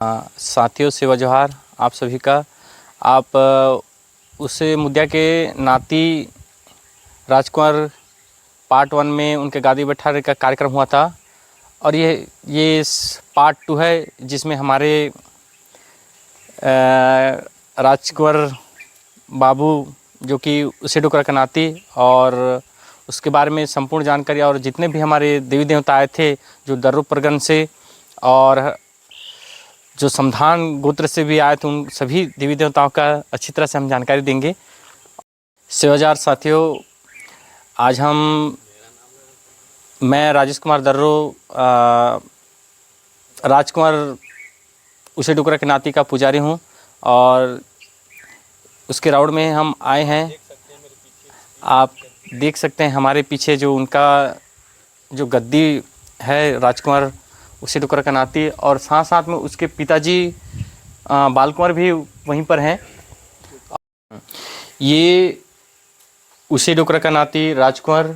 साथियों सेवा जोहार आप सभी का। आप उस मुद्दा के नाती राजकुमार पार्ट 1 में उनके गादी बैठाने का कार्यक्रम हुआ था और ये पार्ट 2 है जिसमें हमारे राजकुमार बाबू जो कि उसे डोकरा का नाती और उसके बारे में संपूर्ण जानकारी और जितने भी हमारे देवी देवता आए थे जो दर्रो परगन से और जो समधान गोत्र से भी आए थे उन सभी देवी देवताओं का अच्छी तरह से हम जानकारी देंगे। सेवाजार साथियों, आज मैं राजेश कुमार दर्रो राजकुमार उसे डोकरा के नाती का पुजारी हूं और उसके राउंड में हम आए हैं। आप देख सकते हैं हमारे पीछे जो उनका जो गद्दी है राजकुमार उसे डोकरा का नाती और साथ साथ में उसके पिताजी बालकुमार भी वहीं पर हैं। ये उसे डोकरा का नाती राजकुमार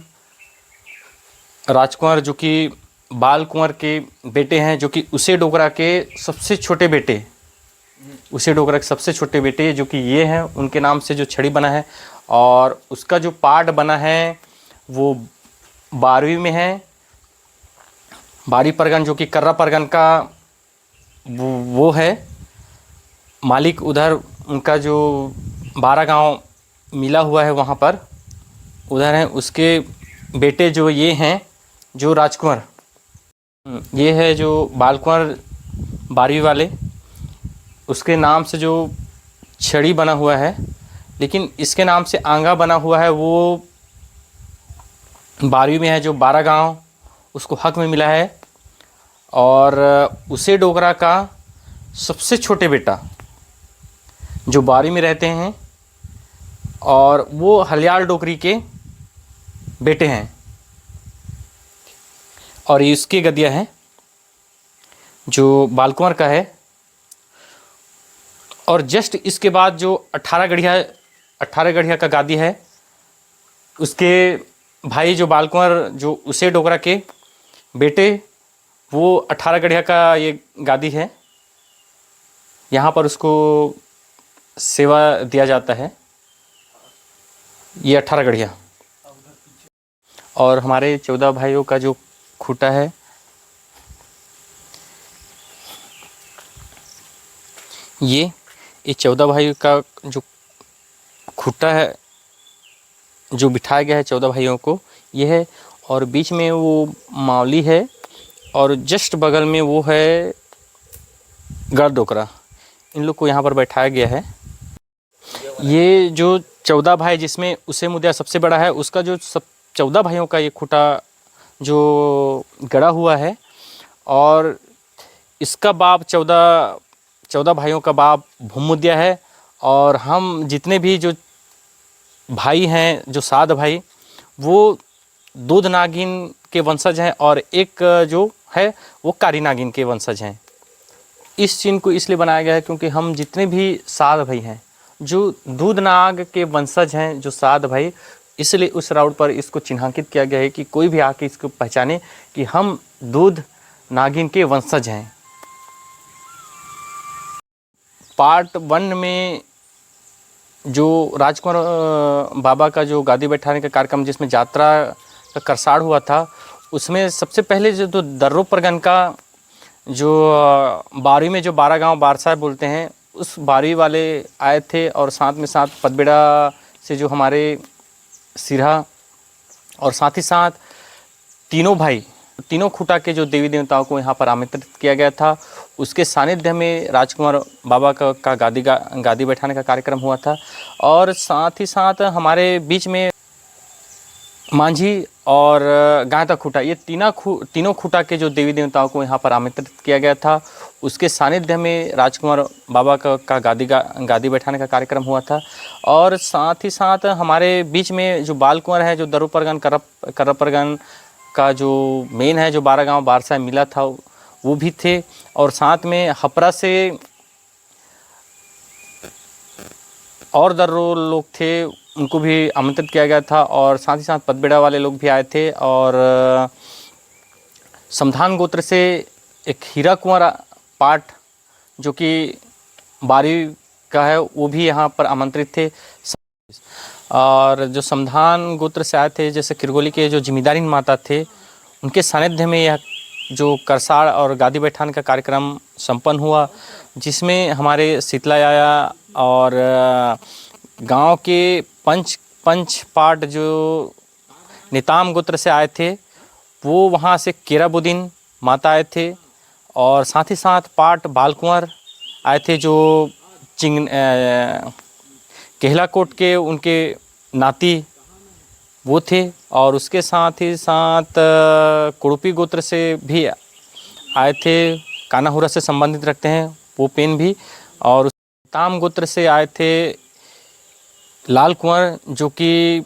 जो कि बालकुमार के बेटे हैं, जो कि उसे डोकरा के सबसे छोटे बेटे जो कि ये हैं, उनके नाम से जो छड़ी बना है और उसका जो पार्ट बना है वो 12वीं में है। 12वीं परगन जो कि कर्रा परगन का वो है मालिक। उधर उनका जो 12 गांव मिला हुआ है वहाँ पर उधर हैं उसके बेटे जो ये हैं जो राजकुमार, ये है जो बालकुमार 12वीं वाले, उसके नाम से जो छड़ी बना हुआ है, लेकिन इसके नाम से आंगा बना हुआ है वो 12वीं में है जो 12 गांव उसको हक में मिला है। और उसे डोकरा का सबसे छोटे बेटा जो 12वीं में रहते हैं और वो हलियाल डोकरी के बेटे हैं और ये उसकी गदिया है जो बालकुमार का है। और जस्ट इसके बाद जो 18 गढ़िया का गादी है, उसके भाई जो बालकुमार जो उसे डोकरा के बेटे वो 18 गढ़िया का ये गादी है। यहाँ पर उसको सेवा दिया जाता है, ये 18 गढ़िया। और हमारे 14 भाइयों का जो खूटा है ये 14 भाइयों का जो खूटा है जो बिठाया गया है 14 भाइयों को ये है। और बीच में वो मावली है और जस्ट बगल में वो है गढ़ डोकरा। इन लोग को यहाँ पर बैठाया गया है। ये जो 14 भाई जिसमें उसे मुद्दा सबसे बड़ा है, उसका जो 14 भाइयों का ये खूटा जो गड़ा हुआ है और इसका बाप 14 भाइयों का बाप भूमुद्या है। और हम जितने भी जो भाई हैं जो 7 भाई वो दूध नागिन के वंशज हैं और एक जो है वो कारी नागिन के वंशज हैं। इस चिन्ह को इसलिए बनाया गया है क्योंकि हम जितने भी 7 भाई हैं जो दूध नाग के वंशज हैं, जो 7 भाई, इसलिए उस राउट पर इसको चिन्हांकित किया गया है कि कोई भी आके इसको पहचाने कि हम दूध नागिन के वंशज हैं। पार्ट 1 में जो राजकुमार बाबा का जो गादी बैठाने का कार्यक्रम जिसमें यात्रा का करसाड़ हुआ था, उसमें सबसे पहले जो दर्रो परगन का जो 12वीं में जो 12 गांव बारसा बोलते हैं उस 12वीं वाले आए थे और साथ में साथ पदबेड़ा से जो हमारे सिरहा और साथ ही साथ तीनों खूटा के जो देवी देवताओं को यहाँ पर आमंत्रित किया गया था। उसके सानिध्य में राजकुमार बाबा का गादी बैठाने का कार्यक्रम हुआ था। और साथ ही साथ हमारे बीच में मांझी और गायता खूटा, ये तीनों खूटा के जो देवी देवताओं को यहाँ पर आमंत्रित किया गया था। उसके सानिध्य में राजकुमार बाबा का गादी बैठाने का कार्यक्रम हुआ था। और साथ ही साथ हमारे बीच में जो बालकुमार है जो दर्रो परगन कर्रा परगन का जो मेन है जो 12 गांव बारसा मिला था वो भी थे। और साथ में हपरा से और दर्रो लोग थे, उनको भी आमंत्रित किया गया था। और साथ ही साथ पदबेड़ा वाले लोग भी आए थे। और समधान गोत्र से एक हीरा कुंवर पाठ जो कि 12वीं का है, वो भी यहाँ पर आमंत्रित थे। और जो समधान गोत्र से आए थे, जैसे किरगोली के जो जिम्मेदारी माता थे, उनके सानिध्य में यह जो करसाड़ और गादी बैठान का कार्यक्रम संपन्न हुआ, जिसमें हमारे शीतला आया और गांव के पंच पाठ जो नेताम गोत्र से आए थे, वो वहाँ से केराबुद्दीन माता आए थे, और साथ ही साथ पाठ बालकुंवर आए थे जो केहलाकोट के उनके नाती वो थे, और उसके साथ ही साथ कुड़ुपी गोत्र से भी आए थे, कानाहुरा से संबंधित रखते हैं वो पेन भी, और ताम गोत्र से आए थे लाल कुंवर जो कि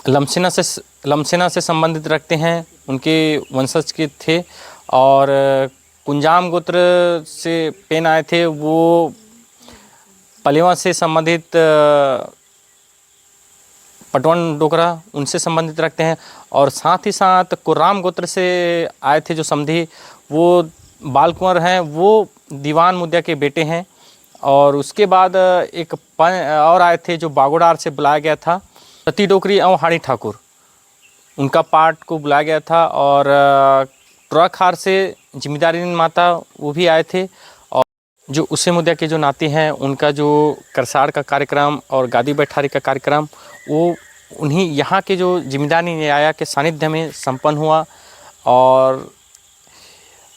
लमसेना से संबंधित रखते हैं, उनके वंशज के थे, और कुंजाम गोत्र से पेन आए थे, वो पलेवा से संबंधित पटवन डोकरा उनसे संबंधित रखते हैं, और साथ ही साथ कुर्राम गोत्र से आए थे जो समधी, वो बाल कुंवर हैं, वो दीवान मुद्दा के बेटे हैं। और उसके बाद एक और आए थे जो बागोडार से बुलाया गया था, सती डोकरी और हाड़ी ठाकुर, उनका पाठ को बुलाया गया था, और ट्रकहार से जिम्मेदारी माता वो भी आए थे, और जो उसे मुद्दा के जो नाती हैं, उनका जो करसाड़ का कार्यक्रम और गादी बैठारी का कार्यक्रम वो उन्हीं यहाँ के जो जिम्मेदारी न्याया के सानिध्य में संपन्न हुआ, और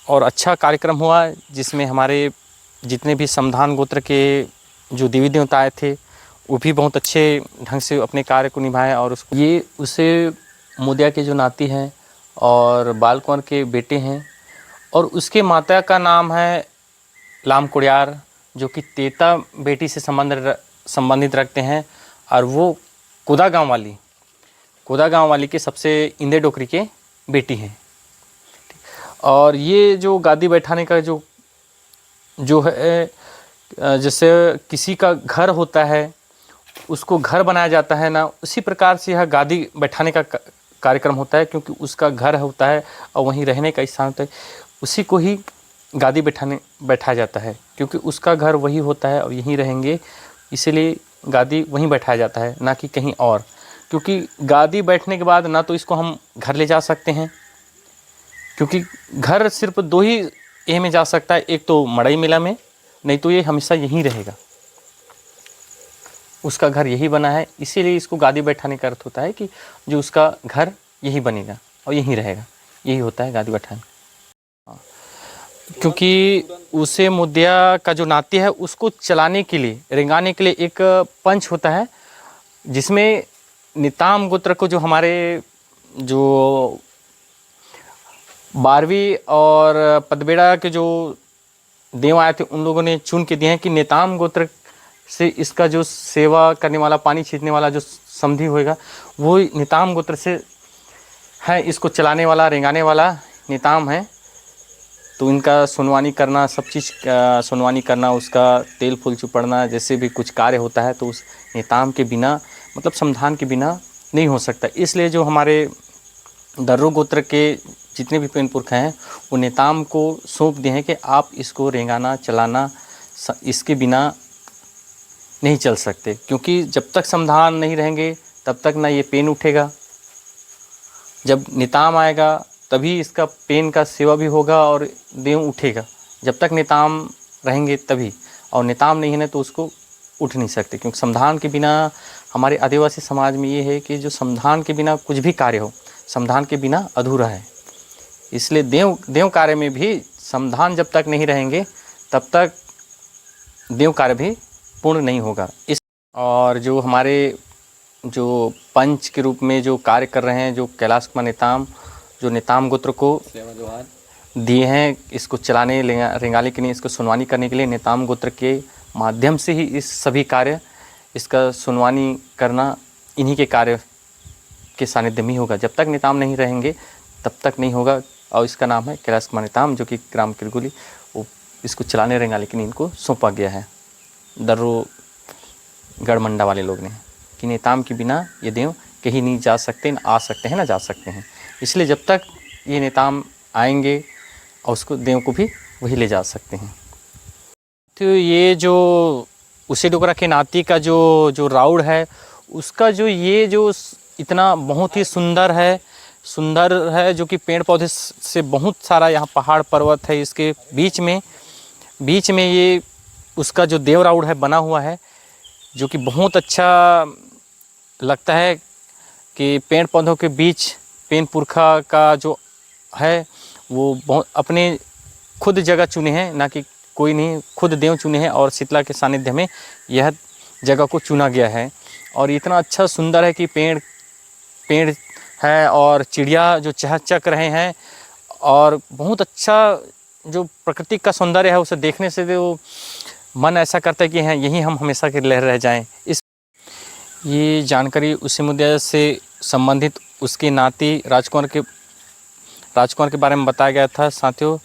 अच्छा कार्यक्रम हुआ, जिसमें हमारे जितने भी समधान गोत्र के जो देवी देवता आए थे, वो भी बहुत अच्छे ढंग से अपने कार्य को निभाए। और उसे मुद्दा के जो नाती हैं और बाल कुंवर के बेटे हैं, और उसके माता का नाम है लाम कुड़ियार, जो कि तेता बेटी से संबंधित रखते हैं, और वो कोदा गांव वाली के सबसे इंदे डोकरी के बेटी हैं। और ये जो गादी बैठाने का जो है, जैसे किसी का घर होता है उसको घर बनाया जाता है ना, उसी प्रकार से यह गादी बैठाने का कार्यक्रम होता है, क्योंकि उसका घर होता है और वहीं रहने का स्थान होता है, उसी को ही गादी बैठाया जाता है, क्योंकि उसका घर वही होता है और यहीं रहेंगे, इसीलिए गादी वहीं बैठाया जाता है, ना कि कहीं और। क्योंकि गादी बैठने के बाद ना तो इसको हम घर ले जा सकते हैं, क्योंकि घर सिर्फ 2 ही ए में जा सकता है, एक तो मड़ई मेला में, नहीं तो ये हमेशा यहीं रहेगा, उसका घर यही बना है, इसीलिए इसको गादी बैठाने का अर्थ होता है कि जो उसका घर यही बनेगा और यहीं रहेगा, यही होता है गादी बैठाने। क्योंकि उसे मुद्दा का जो नाती है उसको चलाने के लिए, रेंगाने के लिए एक पंच होता है, जिसमें निताम गोत्र को जो हमारे जो 12वीं और पदबेड़ा के जो देव आए थे, उन लोगों ने चुन के दिए हैं कि नेताम गोत्र से इसका जो सेवा करने वाला, पानी छींचने वाला जो समधी होएगा, वो नेताम गोत्र से है, इसको चलाने वाला, रेंगाने वाला नेताम है। तो इनका सुनवानी करना, सब चीज़ सुनवानी करना, उसका तेल फूल चुपड़ना, जैसे भी कुछ कार्य होता है तो उस नेताम के बिना, मतलब समधान के बिना नहीं हो सकता। इसलिए जो हमारे दर्रो गोत्र के जितने भी पेन पुरख हैं, वो नेताम को सौंप दिए हैं कि आप इसको रेंगाना, चलाना, इसके बिना नहीं चल सकते, क्योंकि जब तक समधान नहीं रहेंगे तब तक ना ये पेन उठेगा, जब नेताम आएगा तभी इसका पेन का सेवा भी होगा और देव उठेगा। जब तक नेताम रहेंगे तभी, और नेताम नहीं है ना तो उसको उठ नहीं सकते, क्योंकि समधान के बिना हमारे आदिवासी समाज में ये है कि जो समधान के बिना कुछ भी कार्य हो, समधान के बिना अधूरा है। इसलिए देव कार्य में भी समधान जब तक नहीं रहेंगे तब तक देव कार्य भी पूर्ण नहीं होगा। और जो हमारे जो पंच के रूप में जो कार्य कर रहे हैं, जो कैलाश कुमार नेताम, जो नेताम गोत्र को दिए हैं इसको चलाने, रेंगाले के लिए, इसको सुनवानी करने के लिए, नेताम गोत्र के माध्यम से ही इस सभी कार्य, इसका सुनवानी करना इन्हीं के कार्य के सानिध्य में होगा। जब तक नेताम नहीं रहेंगे तब तक नहीं होगा। और इसका नाम है कैलाश कुमार नेताम, जो कि ग्राम किरगोली, वो इसको चलाने रेंगाले के लिए इनको सौंपा गया है दर्रो गढ़मंडा वाले लोग ने, कि नेताम के बिना ये देव कहीं नहीं जा सकते, ना आ सकते हैं ना जा सकते हैं। इसलिए जब तक ये नेताम आएंगे और उसको देव को भी वही ले जा सकते हैं। साथियों ये जो उसे डोगरा के नाती का जो राउड है, उसका जो ये जो इतना बहुत ही सुंदर है जो कि पेड़ पौधे से बहुत सारा यहाँ पहाड़ पर्वत है, इसके बीच में ये उसका जो देव राउड है बना हुआ है, जो कि बहुत अच्छा लगता है कि पेड़ पौधों के बीच पेन पुरखा का जो है वो बहुत अपने खुद जगह चुने हैं, ना कि कोई नहीं, खुद देव चुने हैं और शीतला के सानिध्य में यह जगह को चुना गया है। और इतना अच्छा सुंदर है कि पेड़ है और चिड़िया जो चहक रहे हैं, और बहुत अच्छा जो प्रकृति का सौंदर्य है उसे देखने से जो मन ऐसा करता है कि हाँ यहीं हम हमेशा के लिए रह जाएं। ये जानकारी उसी मुद्दे से संबंधित उसके नाती राजकुमार के बारे में बताया गया था। साथियों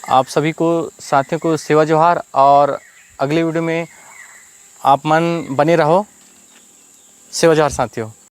आप सभी को साथियों को सेवा जोहार, और अगली वीडियो में आप मन बने रहो। सेवा जोहार साथियों।